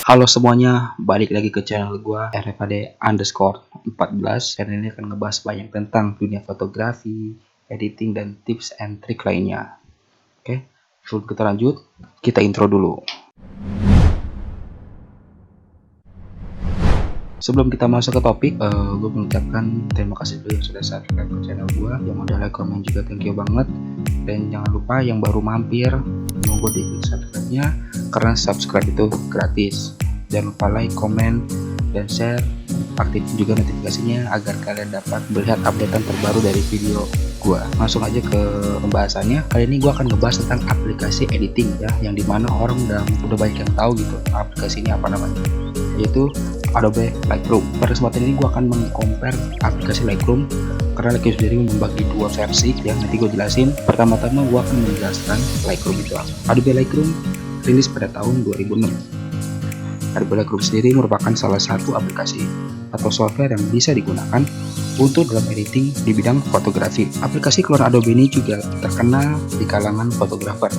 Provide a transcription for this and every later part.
Halo semuanya, balik lagi ke channel gua RFAD_14. Channel ini akan ngebahas banyak tentang dunia fotografi, editing, dan tips and trik lainnya. Oke, sebelum kita lanjut, kita intro dulu. Sebelum kita masuk ke topik, gue mengucapkan terima kasih dulu yang sudah subscribe ke channel gue, yang udah like, komen juga thank you banget. Dan jangan lupa yang baru mampir, nunggu di subscribe-nya, karena subscribe itu gratis. Jangan lupa like, komen, dan share, aktifin juga notifikasinya agar kalian dapat melihat updatean terbaru dari video gue. Langsung aja ke pembahasannya. Kali ini gue akan ngebahas tentang aplikasi editing ya, yang dimana orang udah banyak yang tahu gitu aplikasi ini apa namanya, yaitu Adobe Lightroom. Pada kesempatan ini gue akan meng-compare aplikasi Lightroom, karena Lightroom sendiri membagi dua versi ya, nanti gue jelasin. Pertama-tama gue akan menjelaskan Lightroom itu apa. Adobe Lightroom rilis pada tahun 2006. Adobe Lightroom sendiri merupakan salah satu aplikasi atau software yang bisa digunakan untuk dalam editing di bidang fotografi. Aplikasi keluaran Adobe ini juga terkenal di kalangan fotografer,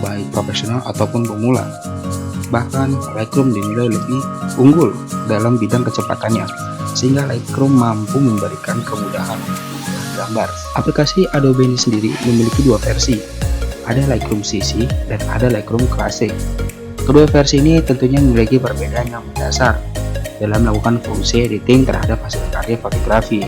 baik profesional ataupun pemula. Bahkan Lightroom dinilai lebih unggul dalam bidang kecepatannya, sehingga Lightroom mampu memberikan kemudahan gambar. Aplikasi Adobe ini sendiri memiliki dua versi, ada Lightroom CC dan ada Lightroom Classic. Kedua versi ini tentunya memiliki perbedaan yang mendasar dalam melakukan fungsi editing terhadap hasil karya fotografi.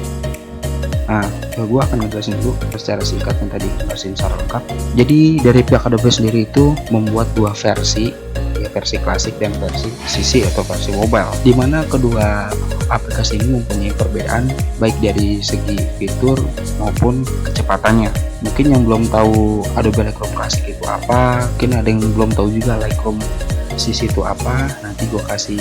Nah, gue akan ngejelasin dulu secara singkat yang tadi jelasin secara lengkap. Jadi dari pihak Adobe sendiri itu membuat dua versi, ya, versi klasik dan versi CC atau versi mobile, dimana kedua aplikasi ini mempunyai perbedaan baik dari segi fitur maupun kecepatannya. Mungkin yang belum tahu Adobe Lightroom Classic itu apa, mungkin ada yang belum tahu juga Lightroom CC itu apa, nanti gue kasih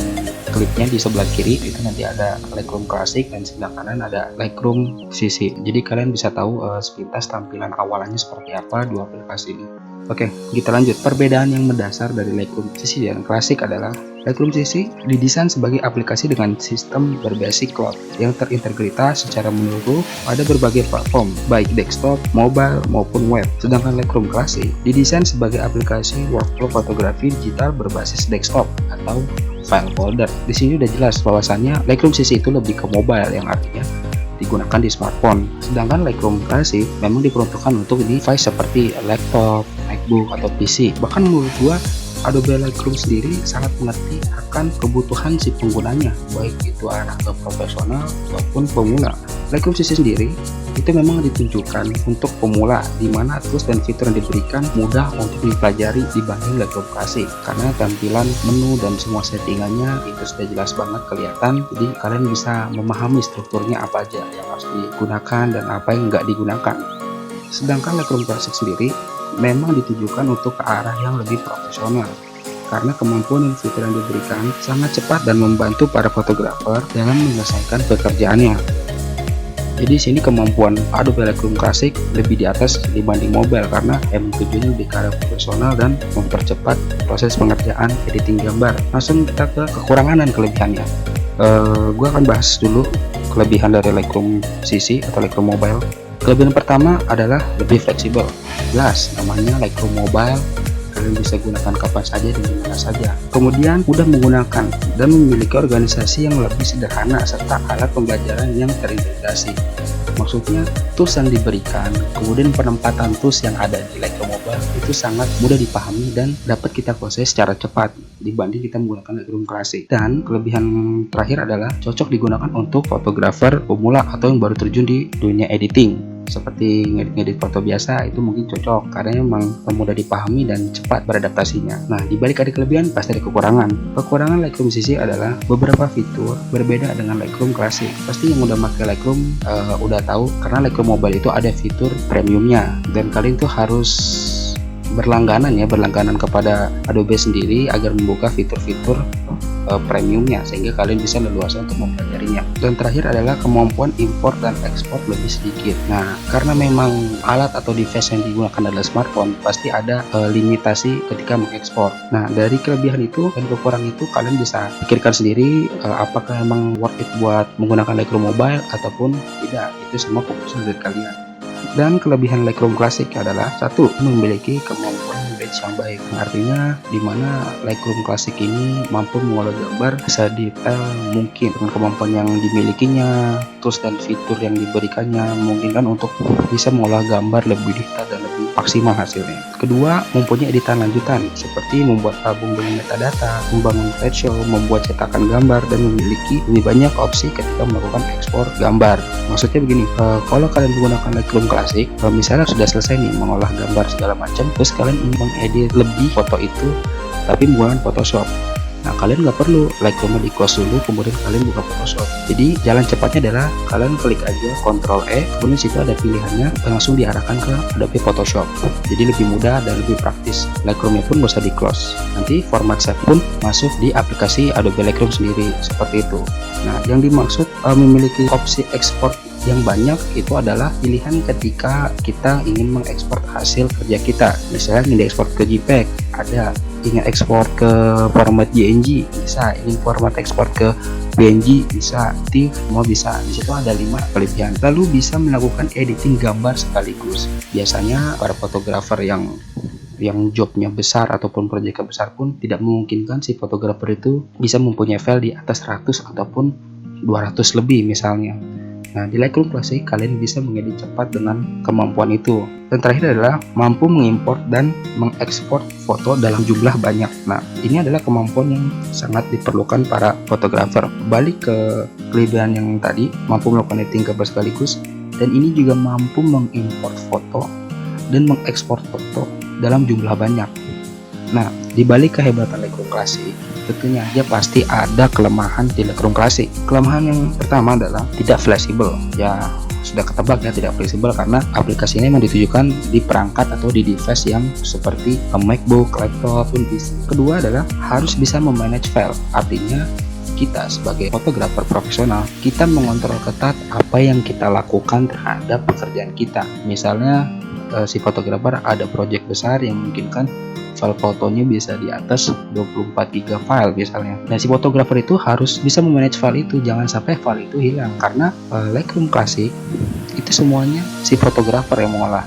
klipnya di sebelah kiri, itu nanti ada Lightroom Classic dan sebelah kanan ada Lightroom CC. Jadi kalian bisa tahu sepintas tampilan awalnya seperti apa dua aplikasi ini. Oke, kita lanjut. Perbedaan yang mendasar dari Lightroom CC dan Classic adalah Lightroom CC didesain sebagai aplikasi dengan sistem berbasis cloud yang terintegritas secara menyeluruh pada berbagai platform, baik desktop, mobile, maupun web. Sedangkan Lightroom Classic didesain sebagai aplikasi workflow fotografi digital berbasis desktop atau file folder. Di sini udah jelas bahwasannya Lightroom CC itu lebih ke mobile, yang artinya digunakan di smartphone. Sedangkan Lightroom Classic memang diperuntukkan untuk device seperti laptop, MacBook, atau PC. Bahkan menurut gua Adobe Lightroom sendiri sangat mengerti akan kebutuhan si penggunanya, baik itu arah ke profesional ataupun pemula. Lightroom CC sendiri itu memang ditunjukkan untuk pemula, di mana tools dan fitur yang diberikan mudah untuk dipelajari dibanding Lightroom Classic, karena tampilan menu dan semua settingannya itu sudah jelas banget kelihatan. Jadi kalian bisa memahami strukturnya apa aja yang harus digunakan dan apa yang nggak digunakan. Sedangkan Lightroom Classic sendiri memang ditujukan untuk ke arah yang lebih profesional, karena kemampuan dan fitur yang diberikan sangat cepat dan membantu para fotografer dalam menyelesaikan pekerjaannya. Jadi sini kemampuan Adobe Lightroom Classic lebih di atas dibanding mobile, karena emang tujuannya lebih ke arah profesional dan mempercepat proses pengerjaan editing gambar. Langsung kita ke kekurangan dan kelebihannya. Gue akan bahas dulu kelebihan dari Lightroom CC atau Lightroom Mobile. Kelebihan pertama adalah lebih fleksibel. Jelas, namanya Lightroom Mobile, kalian bisa gunakan kapan saja dan dimana saja. Kemudian mudah menggunakan dan memiliki organisasi yang lebih sederhana serta alat pembelajaran yang terintegrasi. Maksudnya tools yang diberikan, kemudian penempatan tools yang ada di Lightroom Mobile itu sangat mudah dipahami dan dapat kita proses secara cepat dibanding kita menggunakan Lightroom Classic. Dan kelebihan terakhir adalah cocok digunakan untuk fotografer pemula atau yang baru terjun di dunia editing. Seperti ngedit foto biasa itu mungkin cocok, karena memang mudah dipahami dan cepat beradaptasinya. Nah, dibalik ada kelebihan pasti ada kekurangan. Kekurangan Lightroom CC adalah beberapa fitur berbeda dengan Lightroom Classic. Pasti yang udah pakai Lightroom udah tahu, karena Lightroom Mobile itu ada fitur premiumnya, dan kalian tuh harus berlangganan kepada Adobe sendiri agar membuka fitur-fitur premiumnya, sehingga kalian bisa leluasa untuk mempelajarinya. Dan terakhir adalah kemampuan import dan ekspor lebih sedikit. Nah, karena memang alat atau device yang digunakan adalah smartphone, pasti ada limitasi ketika mengekspor. Nah, dari kelebihan itu dan kekurangan itu kalian bisa pikirkan sendiri apakah memang worth it buat menggunakan Lightroom Mobile ataupun tidak. Itu semua keputusan dari kalian. Dan kelebihan Lightroom Classic adalah satu, memiliki kemampuan batch image yang baik. Artinya dimana Lightroom Classic ini mampu mengolah gambar sedetail mungkin dengan kemampuan yang dimilikinya, tools dan fitur yang diberikannya memungkinkan untuk bisa mengolah gambar lebih detail dan lebih maksimal hasilnya. Kedua, mempunyai editan lanjutan seperti membuat album dengan metadata, membangun slideshow, membuat cetakan gambar, dan memiliki lebih banyak opsi ketika melakukan ekspor gambar. Maksudnya begini, kalau kalian menggunakan Lightroom Classic, misalnya sudah selesai nih mengolah gambar segala macam, terus kalian ingin mengedit lebih foto itu tapi menggunakan Photoshop. Nah, kalian nggak perlu Lightroom di close dulu kemudian kalian buka Photoshop. Jadi jalan cepatnya adalah kalian klik aja Ctrl E, kemudian situ ada pilihannya langsung diarahkan ke Adobe Photoshop. Jadi lebih mudah dan lebih praktis. Lightroomnya pun nggak usah di close. Nanti format save pun masuk di aplikasi Adobe Lightroom sendiri seperti itu. Nah, yang dimaksud memiliki opsi ekspor yang banyak itu adalah pilihan ketika kita ingin mengekspor hasil kerja kita. Misalnya ingin diekspor ke JPEG, ada, ingin ekspor ke format JNG bisa, ingin format ekspor ke PNG bisa, TIFF semua bisa. Di situ ada 5 kelebihan. Lalu bisa melakukan editing gambar sekaligus. Biasanya para fotografer yang jobnya besar ataupun proyeknya besar pun tidak memungkinkan si fotografer itu bisa mempunyai file di atas 100 ataupun 200 lebih misalnya. Nah, di Lightroom Classic kalian bisa mengedit cepat dengan kemampuan itu. Dan terakhir adalah mampu mengimport dan mengekspor foto dalam jumlah banyak. Nah, ini adalah kemampuan yang sangat diperlukan para fotografer. Balik ke kelebihan yang tadi, mampu melakukan editing gambar sekaligus, dan ini juga mampu mengimport foto dan mengekspor foto dalam jumlah banyak. Nah, di balik kehebatan Lightroom Classic, tentunya aja pasti ada kelemahan di Lightroom Classic. Kelemahan yang pertama adalah tidak fleksibel. Ya, sudah ketebak ya, tidak fleksibel karena aplikasi ini memang ditujukan di perangkat atau di device yang seperti MacBook, laptop, pun PC. Kedua adalah harus bisa memanage file. Artinya kita sebagai fotografer profesional, kita mengontrol ketat apa yang kita lakukan terhadap pekerjaan kita. Misalnya si fotografer ada project besar yang memungkinkan file fotonya bisa di atas 24 GB file misalnya. Nah, si fotografer itu harus bisa memanage file itu, jangan sampai file itu hilang karena Lightroom Classic itu semuanya si fotografer yang mengolah,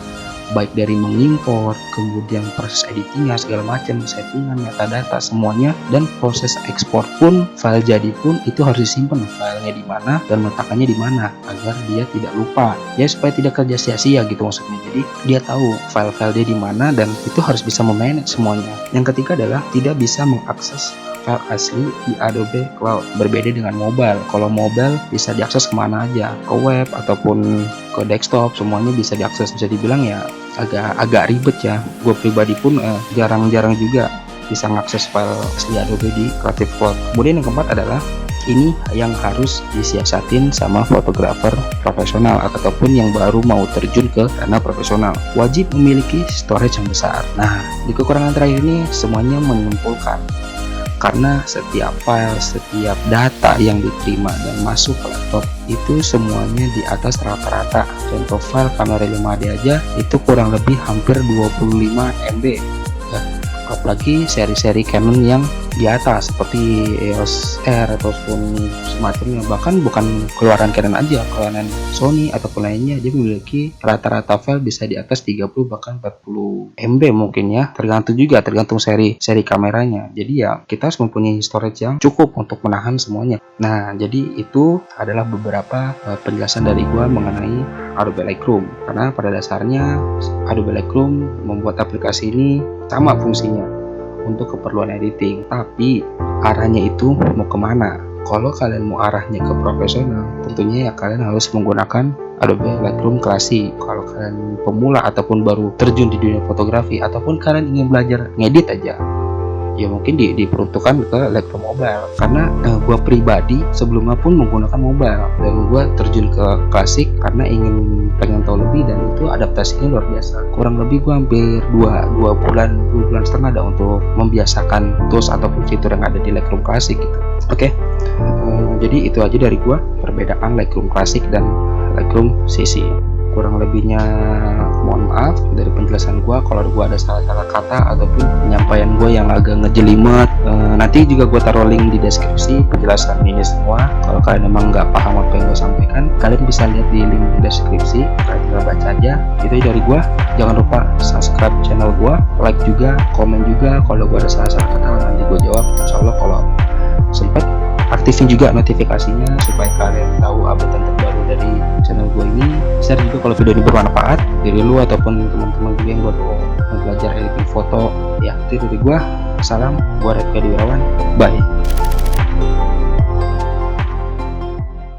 baik dari mengimport, kemudian proses editingnya segala macam, settingan, metadata semuanya, dan proses ekspor pun, file jadi pun itu harus disimpan filenya di mana dan meletakkannya di mana agar dia tidak lupa. Ya, supaya tidak kerja sia-sia gitu maksudnya. Jadi dia tahu file-file dia di mana dan itu harus bisa memanage semuanya. Yang ketiga adalah tidak bisa mengakses file asli di Adobe Cloud. Berbeda dengan mobile. Kalau mobile bisa diakses kemana aja, ke web ataupun ke desktop, semuanya bisa diakses. Bisa dibilang ya agak ribet ya. Gue pribadi pun jarang-jarang juga bisa mengakses file asli Adobe di Creative Cloud. Kemudian yang keempat adalah ini yang harus disiasatin sama fotografer profesional ataupun yang baru mau terjun ke ranah profesional. Wajib memiliki storage yang besar. Nah, di kekurangan terakhir ini semuanya menyimpulkan karena setiap file, setiap data yang diterima dan masuk ke laptop itu semuanya di atas rata-rata. Contoh file kamera 5D aja itu kurang lebih hampir 25 MB. Apalagi seri-seri Canon yang di atas seperti EOS R ataupun semacamnya, bahkan bukan keluaran Canon aja, keluaran Sony ataupun lainnya, dia memiliki rata-rata file bisa di atas 30 bahkan 40 MB mungkin ya, tergantung seri kameranya. Jadi ya kita harus mempunyai storage yang cukup untuk menahan semuanya. Nah, jadi itu adalah beberapa penjelasan dari gua mengenai Adobe Lightroom, karena pada dasarnya Adobe Lightroom membuat aplikasi ini sama fungsinya untuk keperluan editing, tapi arahnya itu mau kemana? Kalau kalian mau arahnya ke profesional, tentunya ya kalian harus menggunakan Adobe Lightroom Classic. Kalau kalian pemula ataupun baru terjun di dunia fotografi ataupun kalian ingin belajar ngedit aja, ya mungkin diperuntukkan ke Lightroom Mobile. Karena gue pribadi sebelumnya pun menggunakan mobile dan gue terjun ke Classic karena pengen tahu lebih, dan itu adaptasinya luar biasa. Kurang lebih gue hampir 2 bulan setengah ada untuk membiasakan tools ataupun fitur yang ada di Lightroom Classic gitu. Oke. Jadi itu aja dari gue, perbedaan Lightroom Classic dan Lightroom CC. kurang lebihnya mohon maaf dari penjelasan gua kalau gua ada salah-salah kata ataupun penyampaian gua yang agak ngejelimet. Nanti juga gua taruh link di deskripsi penjelasan ini semua. Kalau kalian emang nggak paham apa yang gua sampaikan, kalian bisa lihat di link di deskripsi, kalian tinggal baca aja. Itu dari gua. Jangan lupa subscribe channel gua, like juga, komen juga. Kalau gua ada salah-salah kata nanti gua jawab, insyaallah. Kalau sempat aktifin juga notifikasinya supaya kalian tahu update terbaru dari channel gue ini. Share juga kalau video ini bermanfaat diri lu ataupun teman-teman gue yang baru mau belajar editing foto. Ya, itu dari gue. Salam, gue Redka Wirawan. Bye.